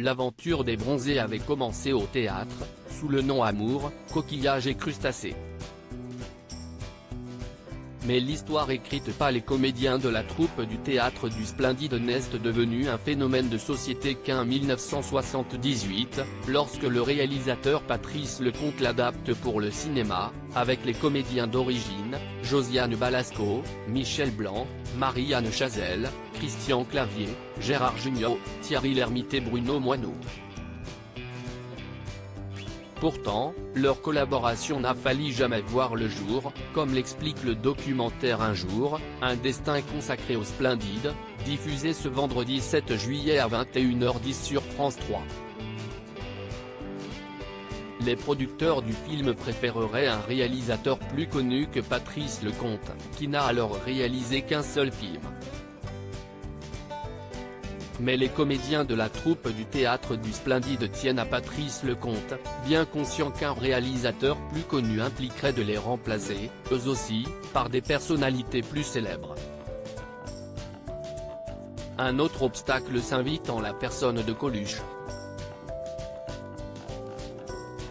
L'aventure des bronzés avait commencé au théâtre, sous le nom Amour, coquillages et crustacés. Mais l'histoire écrite par les comédiens de la troupe du théâtre du Splendide n'est devenue un phénomène de société qu'en 1978, lorsque le réalisateur Patrice Lecomte l'adapte pour le cinéma, avec les comédiens d'origine, Josiane Balasco, Michel Blanc, Marie-Anne Chazelle, Christian Clavier, Gérard Jugnot, Thierry Lhermitte et Bruno Moineau. Pourtant, leur collaboration n'a failli jamais voir le jour, comme l'explique le documentaire Un jour, un destin consacré au Splendide, diffusé ce vendredi 7 juillet à 21h10 sur France 3. Les producteurs du film préféreraient un réalisateur plus connu que Patrice Lecomte, qui n'a alors réalisé qu'un seul film. Mais les comédiens de la troupe du théâtre du Splendide tiennent à Patrice Lecomte, bien conscients qu'un réalisateur plus connu impliquerait de les remplacer, eux aussi, par des personnalités plus célèbres. Un autre obstacle s'invite en la personne de Coluche.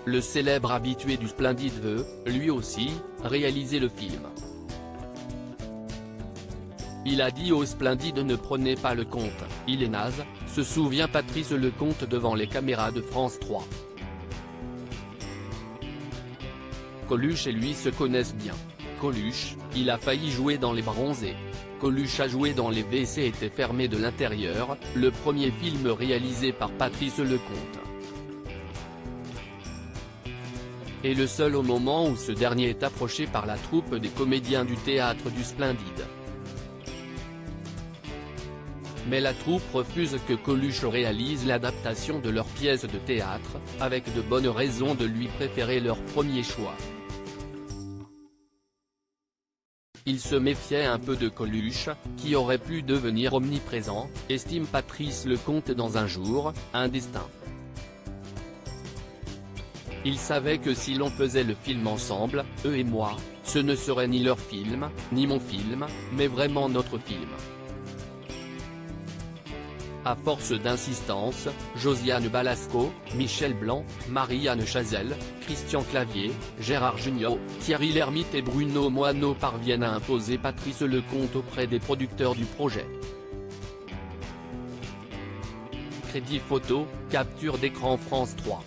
Le célèbre habitué du Splendide veut, lui aussi, réaliser le film. Il a dit au Splendide: ne prenez pas Lecomte, il est naze, se souvient Patrice Lecomte devant les caméras de France 3. Coluche et lui se connaissent bien. Coluche, il a failli jouer dans Les Bronzés. Coluche a joué dans Les WC étaient fermés de l'intérieur, le premier film réalisé par Patrice Lecomte. Et le seul au moment où ce dernier est approché par la troupe des comédiens du théâtre du Splendide. Mais la troupe refuse que Coluche réalise l'adaptation de leur pièce de théâtre, avec de bonnes raisons de lui préférer leur premier choix. Il se méfiait un peu de Coluche, qui aurait pu devenir omniprésent, estime Patrice Lecomte dans Un jour, un destin. Il savait que si l'on faisait le film ensemble, eux et moi, ce ne serait ni leur film, ni mon film, mais vraiment notre film. À force d'insistance, Josiane Balasco, Michel Blanc, Marie-Anne Chazelle, Christian Clavier, Gérard Jugnot, Thierry Lhermitte et Bruno Moineau parviennent à imposer Patrice Lecomte auprès des producteurs du projet. Crédit photo, capture d'écran France 3.